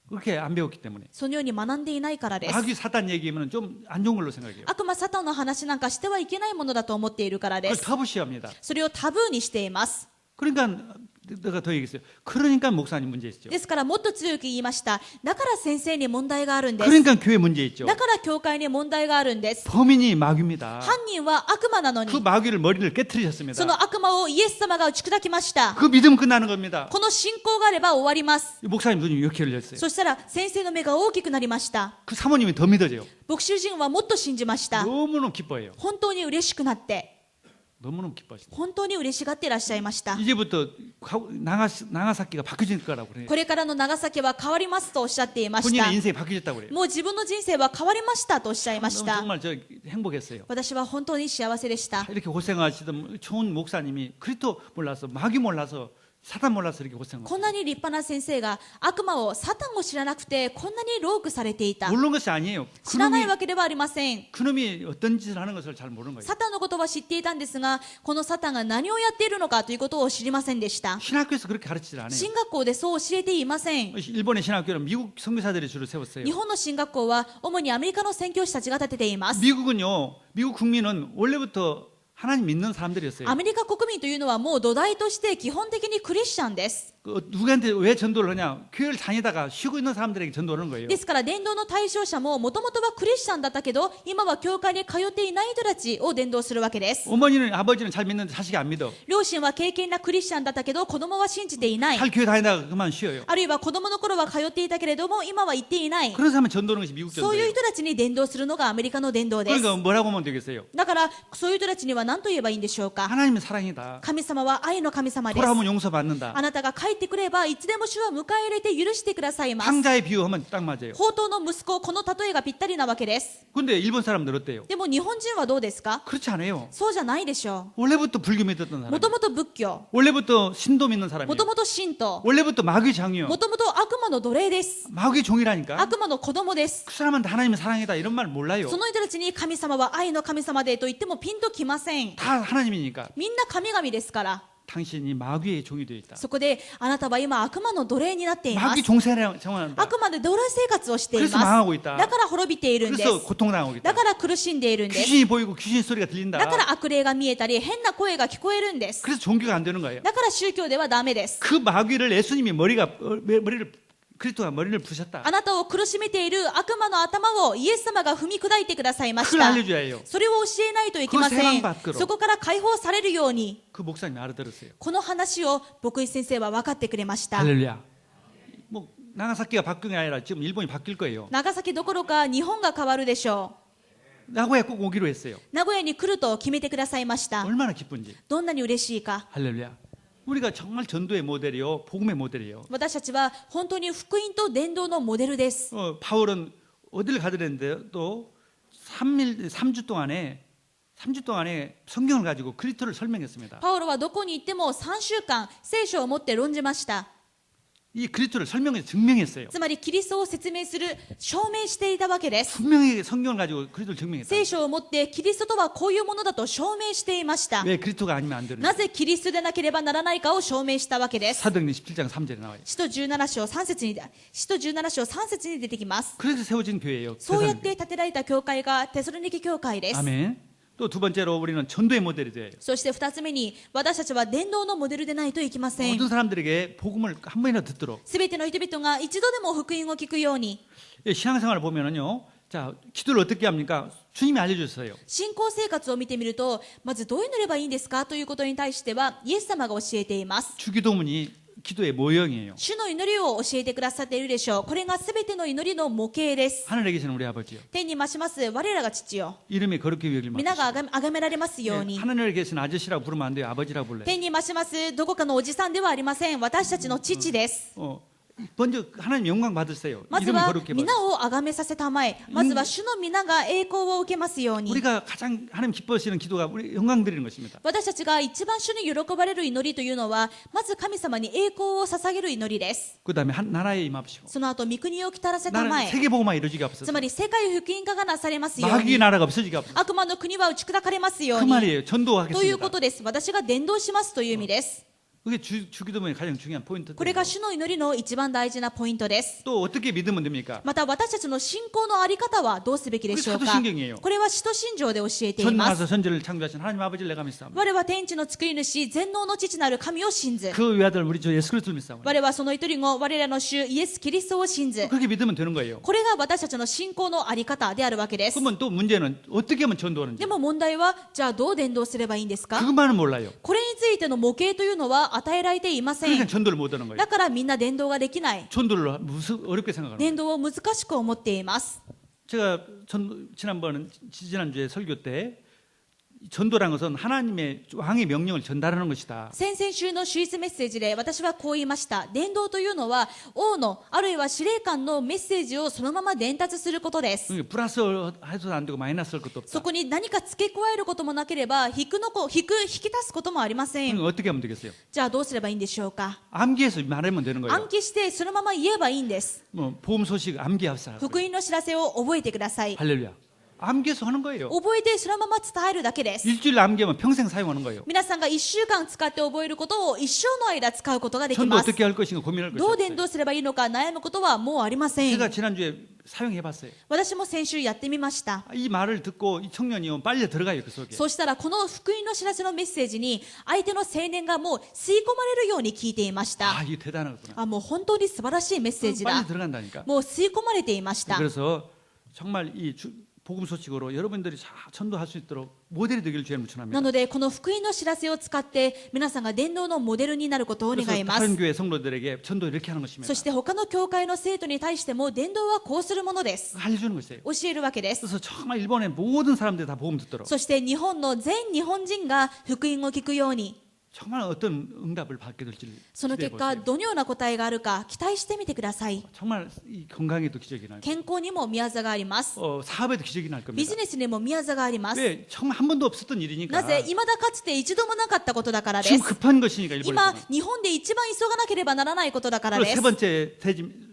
그렇게 안 배웠기 때문에. そのように学んでいないからです。 마귀 사단 얘기하면 좀 안 좋은 걸로 생각해요. 悪魔サタンの話なんかしてはいけないものだと思っているからで 그걸 す。 터부시합니다. それをタブーにしています。 그러니까 내가 더 얘기했어요. 그러니까 목사님 문제 있죠. ですからもっと強く言いました。だから先生に問題があるんです。 그러니까 교회 문제 있죠. だから教会に問題があるんです。 범인이 마귀입니다. 犯人は悪魔なのに 그 、 마귀를 머리를 깨뜨리셨습니다. その悪魔をイエス様が打ち砕きました。 그 믿음 끝나는 겁니다. この信仰があれば終わります。 목사님 눈이 이렇게 열렸어요. そしたら先生の目が大きくなりました。 그 사모님이 더 믿어져요. 牧師陣はもっと信じました。 너무너무 기뻐해요. 本当に嬉しくなって、 너무너무 기뻐하시죠. 本当に嬉しがっていらっしゃいました。 이제부터 나가사키가 바뀌어질 거라고 그래요. これからの長崎は変わりますとおっしゃっていました。 본인의 인생이 바뀌어졌다고 그래요. もう自分の人生は変わりましたとおっしゃいました。 정말 저 행복했어요. 私は本当に幸せでした。 이렇게 고생하시던 좋은 목사님이 그리스도 몰라서 마귀 몰라서 사단 몰라서 이렇게 고생하고 こんなに立派な先生が悪魔をサタンを知らなくてこんなにロークされていた。 모르는 것이 아니에요. 知らないわけではありません。 그놈이 어떤 짓을 하는 것을 잘 모르는 거예요. サタンのことは知っていたんですが、このサタンが何をやっているのかということを知りませんでした。 신학교에서 그렇게 가르치질 않아요. 進学校でそう教えていません。 일본의 신학교는 미국 선교사들이 주로 세웠어요. 日本の進学校は主にアメリカの宣教師たちが建てています。 미국은요, 미국 국민은 원래부터 하나님 믿는 사람들이었어요. アメリカ国民というのはもう土台として基本的にクリスチャンです。 누구한테 왜 전도를 하냐? 교회를 다니다가 쉬고 있는 사람들에게 전도를 하는 거예요. ですから伝道の対象者ももともとはクリスチャンだったけど今は教会に通っていない人たちを伝道するわけです。 어머니는 아버지는 잘 믿는데 자식이 안 믿어. 両親は敬虔なクリスチャンだったけど子供は信じていない。 잘 교회 다니다가 그만 쉬어요. あるいは子供の頃は通っていたけれども今は行っていない。 그런 사람은 전도하는 것이 미국 そういう 전도예요. 人たちに伝道するのがアメリカの伝道です。 그러니까 뭐라고 하면 되겠어요? だからそういう人たちには何と言えばいいんでしょうか。 하나님은 사랑이다. 神様は愛の神様です。 돌아오면 용서받는다. あなたが帰ってくればいつでも主は迎え入れて許してくださいます。 황자의 비유하면 딱 맞아요. 宝刀の息子、この例えがぴったりなわけです。 근데 일본 사람들 어때요? でも日本人はどうですか？ 그렇지 않아요. そうじゃないでしょ 원래부터 불교 믿었던 う。も 사람. ともと仏教、 원래부터 신도 믿는 も 사람이에요. ともと神道、 원래부터 마귀 장이요. もともと悪魔の奴隷です。 마귀 종이라니까. 悪魔の子供です。 그 사람한테 하나님은 사랑이다 이런 말 몰라요. その人たちに神様は愛の神様でと言ってもピンときません。 다 하나님이니까. みんな神々ですから。 당신이 마귀의 종이 되어 있다. そこであなたは今悪魔の奴隷になっていま 마귀 す。 종생활한다. 悪魔で奴隷生活をしてい 그래서 ます。 망하고 있다. だから滅びているんで 그래서 す。 고통당하고 있다. だから苦しんでいるんです。 귀신이 보이고 귀신 소리가 들린다. だから悪霊が見えたり変な声が聞こえるんです。 그래서 종교가 안 되는 거예요. だから宗教ではダメです。 그 마귀를 예수님이 머리를 그리스도가 머리를 부셨다. あなたを苦しめている悪魔の頭をイエス様が踏み砕いてくださいまし 그걸 た。 알려줘야 해요. それを教えないといけませ 그걸 ん 세상밖으로 。そこから解放されるように、 그 목사님이 알아들었어요. この話を牧師先生は分かってくれました。 할렐루야. 뭐 나가사키가 바뀐 게 아니라 지금 일본이 바뀔 거예요. 長崎どころか日本が変わるでしょ 나고야 꼭 오기로 했어요. う。名古屋に来ると決めてくださいました。 얼마나 기쁜지. どんなに嬉しいか。 할렐루야. 우리가 정말 전도의 모델이요, 복음의 모델이요. 私たちは本当に福音と伝道のモデルです。 바울은 어디를 가더랬는데 또 3주 동안에 성경을 가지고 그리스도를 설명했습니다. パウロはどこに行っても3週間聖書を持って論じました。이 그리스도를 설명해서 증명했어요. つまりキリストを説明する、証明していたわけです。 분명히 성경을 가지고 그리스도를 증명했다. 聖書を持ってキリストとはこういうものだと証明していました。 왜 그리스도가 아니면 안 되는지. なぜキリストでなければならないかを証明したわけです。 사도행전 17장 3절에 나와요. 使徒17章3節に、使徒17章3節に出てきます。 그래서 세워진 교회예요. そうやって建てられた教会がテサロニケ教会です。 아멘. 또 두 번째로 우리는 전도의 모델이 돼요. そして2つ目に、私たちは伝道のモデルでないといけません。 모든 사람들에게 복음을 한 번이나 듣도록. すべての人々が一度でも福音を聞くように。 신앙생활을 보면은요. 자, 기도를 어떻게 합니까? 주님이 알려주셨어요. 信仰生活を見てみると、まずどう祈ればいいんですかということに対しては、イエス様が教えています。 주기도문이 기도의 모형이에요. 主の祈りを教えてくださっているでしょう。これがすべての祈りの模型です。 하늘에 계시는 우리 아버지요. 天に増します我らが父よ。 이름이 거룩히 여길 皆が 만드시고. 崇められますように。 하늘에 계신 아저씨라고 부르면 안 돼요. 아버지라고 불러요. 天に増しますどこかのおじさんではありません。私たちの父です。 먼저 하나님 영광 받으세요. まず 이름이 は 거룩해 皆 받으세요. を崇めさせたまえ。まずは主の皆が栄光を受けますように。 우리가 가장 하나님 기뻐하시는 기도가 우리 영광 드리는 것입니다. 私たちが一番主に喜ばれる祈りというのは、まず神様に栄光を捧げる祈りです。 그다음에 한 나라에 임합시고. その後、御国を来たらせたま 나라는 え。 세계복음화 이루어지게 つ 없어서. まり世界福音化がなされますよう 마귀의 に。 나라가 없어지게 없어서. 悪魔の国は打ち砕かれますよう 그 に。 말이에요. というこ 전도하겠습니다. とです。私が伝道しますという意味です。 그게 주기도문의 가장 중요한 포인트. これが主の祈りの一番大事なポイントです。 또 어떻게 믿으면 됩니까? また私たちの信仰のあり方はどうすべきでしょう これか。 사도신경이에요 これは使徒信条で教えています。 전능하사 선지를 창조하신 하나님 아버지를 내가 믿사옵니다. 我は天地の作り主、全能の父なる神を信ず。 그 외아들 우리 주 예수 그리스도를 믿사옵니다. 我はその一人後、我らの主イエス・キリストを信ず。 그렇게 믿으면 되는 거예요. これが私たちの信仰のあり方であるわけです。 그러면 또 문제는 어떻게 하면 전도하는지. でも問題は、じゃあどう伝道すればいいんですか。 그것만은 몰라요. これについての模型というのは与えられていませ 그러니까 ん。 전도를 못 하는 거예요. だからみんな伝道ができない。 전도를 무슨 어렵게 생각하는 거예요. 伝道を難しく思っています。 제가 지난주에 설교 때 전도라는 것은 하나님의 왕의 명령을 전달하는 것이다. 先々週の主日メッセージで私はこう言いました。伝道というのは王のあるいは司令官のメッセージをそのまま伝達することです。 그러니까 플러스 해서도 안 되고 마이너스 할 것도 そ 없다. こに何か付け加えることもなければ引き足すこともありません。 그러니까 어떻게 하면 되겠어요? じゃあどうすればいいんでしょうか。 암기해서 말하면 되는 거예요. 暗記してそのまま言えばいいんです。 뭐 보험 소식 암기합시다. 福音の知らせを覚えてください。 할렐루야. 암기해서 하는 거예요. 覚えてそのまま伝えるだけです。 일주일 암기하면 평생 사용하는 거예요. 皆さんが1週間使って覚えることを一生の間使うことができ 전도 ます。 어떻게 할 것인가 고민할 것이 どう伝 없어요. 道すればいいのか悩むことはもうありません。 제가 지난주에 사용해봤어요. 私も先週やってみました。 이 말을 듣고 이 청년이 빨려 들어가요 그 속에. そうしたらこの福音の知らせのメッセージに相手の青年がもう吸い込まれるように聞いていました。 아 이게 대단하구나. もう本当に素晴らしいメッセージ 빨리 だ。 들어간다니까. もう吸い込まれていました。 그래서 정말 복음 소식으로 여러분들이 잘 전도할 수 있도록 모델이 되기를 주님을 な 축원합니다. のでこの福音の知らせを使って皆さんが伝道のモデルになることを願 그래서 いま 다른 す。 교회 성도들에게 전도 이렇게 하는 것입니다. そして他の教会の生徒に対しても伝道はこうするものです。 알려주는 것이에요. 教えるわけです。 그래서 정말 일본의 모든 사람들이 다 복음 듣도록 そして日本の全日本人が福音を聞くように、 정말 어떤 응답을 받게 될지 その 기대해 結果 보세요. どのような答えがあるか期待してみてください。 정말 이 건강에도 기적이 날 健康にも宮座があります。 사업에도 기적이 날 ビ 겁니다. ジネスにも宮座があります。 왜 정말 한 번도 없었던 일이니까 なぜ未だかつて一度もなかったことだからで 지금 す。 급한 것이니까 今 일본에서는. 日本で一番急がなければならないことだからで 그리고 세 す。 번째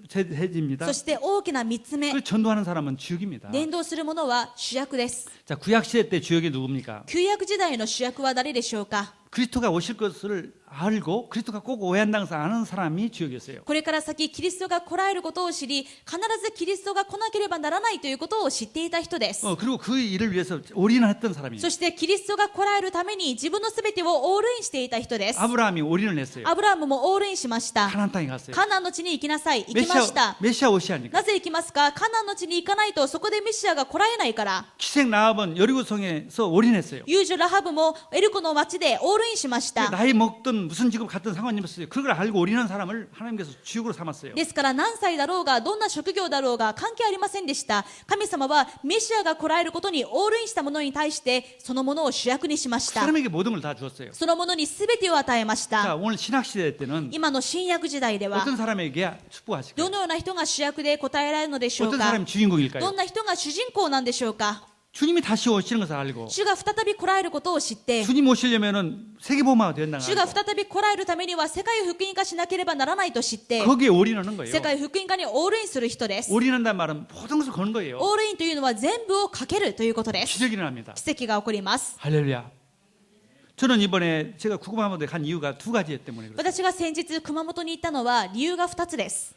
대지입니다. そして大きな3つ目、 그 전도하는 사람은 주역입니다. 伝道する者は主役です。 자 구약 시대 때 주역이 누굽니까? 旧約時代の主役は誰でしょうか。 그리스도가 오실 것을 알고 그리스도가 꼭 오해한다는 것을 아는 사람이 주역이었어요. これから先キリストが来られることを知り、必ずキリストが来なければならないということを知っていた人です。 그리고 그 일을 위해서 올인했던 사람이에요. そしてキリストが来られるために自分のすべてをオールインしていた人です。 아브라함이 올인을 했어요. アブラハムもオールインしました。 가나안 땅에 갔어요. カナンの地に行きなさい。行きました。 메시아 오시아니까. なぜ行きますか。カナンの地に行かないとそこでメシアが来られないから。 기생 라합은 여리고성에서 올인했어요. 遊女ラハブもエルコの町でオールインしました。 나이 먹든 무슨 직업 갖든 상관이 없어요. 그걸 알고 올인한 사람을 하나님께서 주역으로 삼았어요. ですから何歳だろうがどんな職業だろうが関係ありませんでした。神様はメシアが来られることにオールインした者に対してその者を主役にしまし 그 た。 사람에게 모든 걸 다 주었어요. その者に全てを与えまし 자 た。 오늘 신학 시대 때는 今の新約時代では 어떤 사람에게 축복하실까요? どのような人が主役で答えられるのでしょう 어떤 か。 사람이 주인공일까요? どんな人が主人公なんでしょうか。 주님이 다시 오시는 것을 알고 主が再び来られることを知って、 주님 오시려면은 세계복음화가 된다는 主が 거. 再び来られるためには世界を福音化しなければならないと知って、 거기에 올인하는 거예요. 世界福音化にオールインする人です。 올인한다는 말은 모든 것을 거는 거예요. オールインというのは全部をかけるということです。 기적이 일어납니다. 奇跡が起こります。 할렐루야. 저는 이번에 제가 구구마모에 간 이유가 두 가지 때문에 그렇습니다. 私が先日熊本に行ったのは理由が2つです。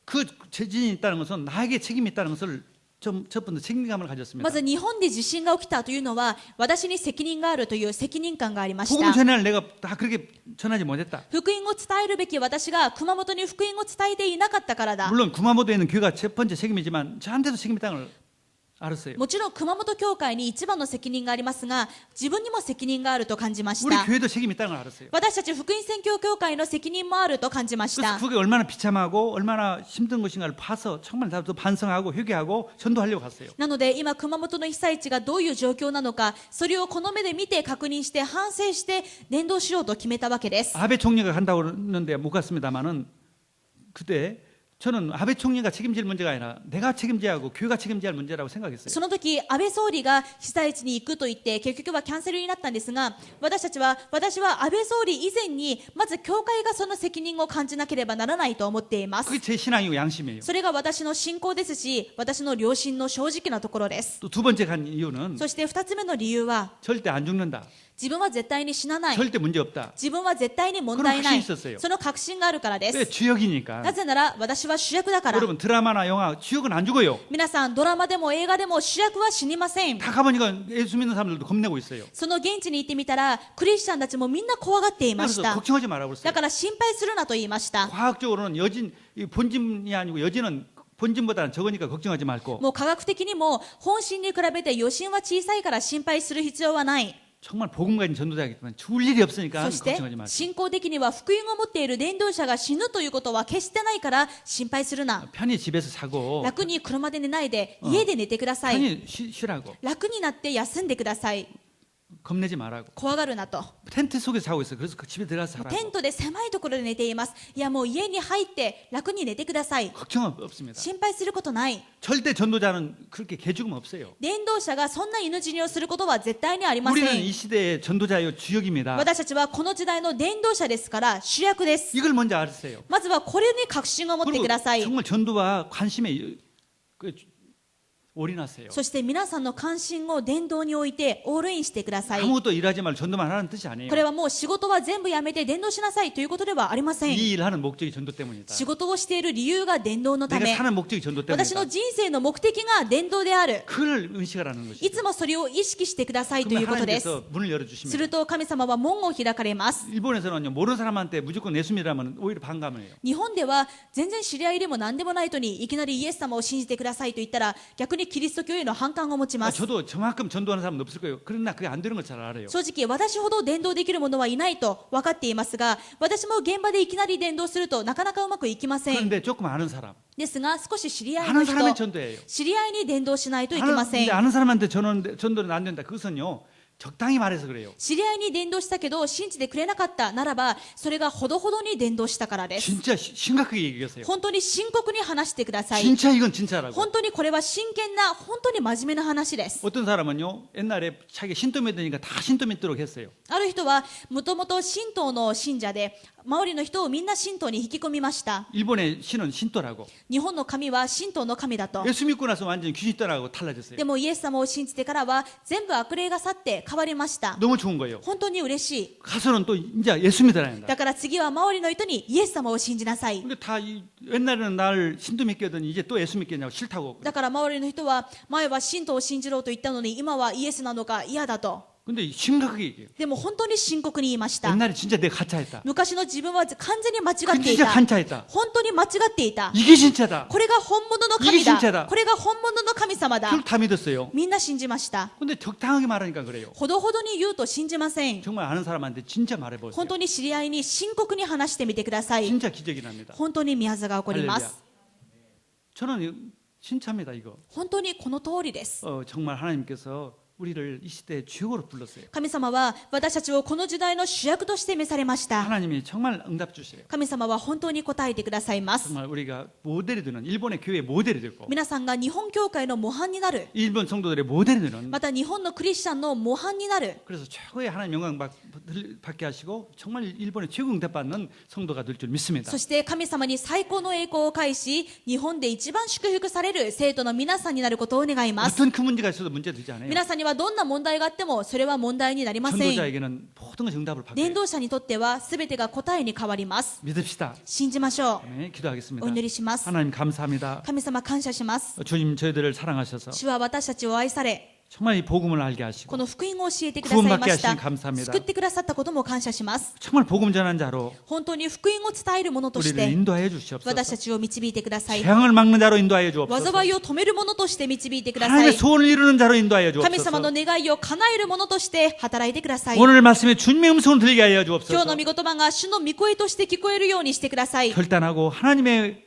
그 재진이 있다는 것은 나에게 책임이 있다는 것을 첫 번째 책임감을 가졌습니다. まず日本で地震が起きたというのは私に責任があるという責任感がありまし 복음 た。 전할 내가 다 그렇게 전하지 못했다. 福音を伝えるべき私が熊本に福音を伝えていなかったからだ。 물론 구마모도에 있는 교회가 첫 번째 책임이지만 저한테도 책임이 있다는 걸 알았어요. もちろん熊本教会に一番の責任がありますが、自分にも責任があると感じまし 우리 た。 교회도 책임이 있다는 걸 알았어요. 私たち福音宣教協会の責任もあると感じまし 그래서 た。 그게 얼마나 비참하고 얼마나 힘든 것인가를 봐서 정말 나도 반성하고 회개하고 전도하려고 갔어요. なので今熊本の被災地がどういう状況なのか、それをこの目で見て確認して反省して伝道しようと決めたわけです。 아베 총리가 간다고 그러는데 못 갔습니다만은 그때 저는 아베 총리가 책임질 문제가 아니라 내가 책임져야 하고 교회가 책임져야 할 문제라고 생각했어요. その時安倍総理が被災地に行くと言って結局はキャンセルになったんですが、私は安倍総理以前にまず教会がその責任を感じなければならないと思っています。 그게 제 신앙이고 양심이에요. それが私の信仰ですし、私の良心の正直なところです。 또 두 번째 간 이유는 そして2つ目の理由は、 절대 안 죽는다. 自分は絶対に死なない、 절대 문제 없다. 自分は絶対に問題な 그런 い、 확신이 있었어요. その確信があるからで 왜 す。 주역이니까. なぜなら私は主役だから。 여러분 드라마나 영화 주역은 안 죽어요. 皆さんドラマでも映画でも主役は死にません。 다 가보니까 예수 믿는 사람들도 겁내고 있어요. その現地に行ってみたらクリスチャンたちもみんな怖がっていまし 그래서 た。 걱정하지 말라고 그랬어요. だから心配するなと言いました。 과학적으로는 여진 이 본진이 아니고 여진은 본진보다는 적으니까 걱정하지 말고 もう科学的にも本心に比べて余震は小さいから心配する必要はない。 정말 복음 가진 전도자이기 때문에 죽을 일이 없으니까 そして 걱정하지 마세요. 信仰的には福音を持っている伝道者が死ぬということは決してないから心配するな。 편히 집에서 자고 楽に車で寝ないで家で寝てください。 편히 쉬라고 楽になって休んでください。 겁내지 말라고 怖がるなと。 텐트 속에서 자고 있어요. 그래서 그 집에 들어가서 テ 자라고 ントで狭いところで寝ています。いやもう家に入って楽に寝てください。 걱정 없습니다. 心配することない。 절대 전도자는 그렇게 개죽음 없어요. 伝道者がそんな犬死にをすることは絶対にありませ 우리는 ん。 이 시대의 전도자요 주역입니다. 私たちはこの時代の伝道者ですから主役です。 이걸 먼저 알았어요. まずはこれに確信を持って 그리고 ください。 정말 전도와 관심에 올인하세요. そして皆さんの関心を伝道に置いてオールインしてください。 아무것도 일하지 말고 전도만 하라는 뜻이 아니에요. これはもう仕事は全部やめて伝道しなさいということではありません。 이 일을 하는 목적이 전도 때문이다. 仕事をしている理由が伝道のた 내가 め、 사는 목적이 전도 때문이다. 私の人生の目的が伝道である。 그걸 의식하라는 い 것이죠. つもそれを意識してくださいとい 그러면 うことです。 하나님께서 문을 す 열어주시면 ると神様は門を開かれます。 일본에서는요 모르는 사람한테 무조건 예수 믿으라면 오히려 반감해요. 日本では全然知り合いでも何でもない人にいきなりイエス様を信じてくださいと言ったら逆にキリスト教への反感を持ちます。 저도 저만큼 전도하는 사람은 없을 거예요. 그러나 그게 안 되는 걸 잘 알아요. 正直私ほど伝道できる者はいないと分かっていますが、私も現場でいきなり伝道するとなかなかうまくいきません。 그런데 조금 아는 사람, ですが少し知り合いの 아는 사람의 人、 전도예요. 知り合いに伝道しないといけませ 근데 ん。 아는 사람한테 전도는 안 된다. 그것은요 적당히 말해서 그래요. 知り合いに伝道したけど信じてくれなかったならばそれがほどほどに伝道したからです。 진짜 심각하게 얘기하세요. 本当に深刻に話してください。 진짜 이건 진짜라고. 本当にこれは真剣な本当に真面目な話です。 어떤 사람은요 옛날에 자기 신도 믿으니까 다 신도 믿도록 했어요. ある人はもともと神道の信者で周りの人をみんな神道に引き込みました。 일본의 신은 신도라고. 日本の神は神道の神だと。 예수 믿고 나서 완전히 귀신 떠나고 달라졌어요. でもイエス様を信じてからは全部悪霊が去って変わりました。 너무 좋은 거예요. 本当に嬉しい。 가서는 또 이제 예수 믿어야 한다. だから次は周りの人にイエス様を信じなさい。 근데 옛날에는 날 신도 믿게 하더니 이제 또 예수 믿겠냐고 싫다고. だから周りの人は前は神道を信じろと言ったのに今はイエスなのか嫌だと。 근데 심각하게 얘기해요. でも本当に深刻に言いました。 옛날에 진짜 내가 가짜했다. 昔の自分は完全に間違ってい 진짜 た。 간짜했다. 本当に間違っていた。 이게 진짜다. これが本物の 이게 神 진짜다 だ。これが本物の神様だ。 그걸 다 믿었어요. みんな信じました。 근데 적당하게 말하니까 그래요. ほどほどに言うと信じません。 정말 아는 사람한테 진짜 말해보세요. 本当に知り合いに深刻に話してみてください。 진짜 기적이 납니다. 本当に宮座が起こりま 할렐루야. す。 저는 진짜입니다 이거. 本当にこの通りです。 정말 하나님께서 우리를 이 시대의 주역으로 불렀어요. 神様は私たちをこの時代の主役として召されました。 하나님이 정말 응답 주세요. 神様は本当に答えてくださいます。 정말 우리가 모델이 되는 일본의 교회의 모델이 되고 皆さんが日本教会の模範になる、 일본 성도들의 모델이 되는 また日本のクリスチャンの模範になる、 그래서 최고의 하나님 영광 받게 하시고 정말 일본의 최고 응답받는 성도가 될 줄 믿습니다. そして神様に最高の栄光を返し、日本で一番祝福される生徒の皆さんになることを願います。 어떤 큰 문제가 있어도 문제 되지 않아요. 皆さんにはどんな問題があってもそれは問題になりません。 전도자에게는 모든 것이 응답을 받게 伝 해요. 道者にとっては全てが答えに変わります。 믿읍시다. 信じましょ 네, う。 기도하겠습니다. お祈りします。 하나님 감사합니다. 神様感謝します。 주님 저희들을 사랑하셔서 主は私たちを愛され、 정말 이 복음을 알게 하시고 この福音を教えてくださいまし 구원받게 하시니 た。 감사합니다. 救ってくださったことも感謝します。 정말 복음 전하는 자로 本当に福音を伝えるものとし 우리를 て 인도하여 주시옵소서. 私たちを導いてください。 재앙을 막는 자로 인도하여 주옵소서. 災いを止めるものとして導いてくださ 하나님의 い。 소원을 이루는 자로 인도하여 神様の 주옵소서. 願いを叶えるものとして働いてください。 오늘 말씀에 주님의 음성을 들리게 하여 今日 주옵소서. の御言葉が主の御声として聞こえるようにしてください。 결단하고 하나님의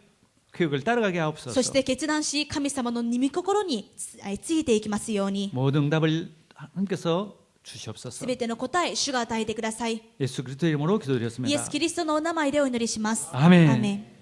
교육을 따라가게 そ 하옵소서. して決断し、神様の御心についていきますように。 모든 응답을 하나님께서 주시옵소서. すべての答え、主が与えてください。 예수 그리스도의 이름으로 イエ 기도드렸습니다. ス・キリストのお名前でお祈りします。 아멘. アーメン。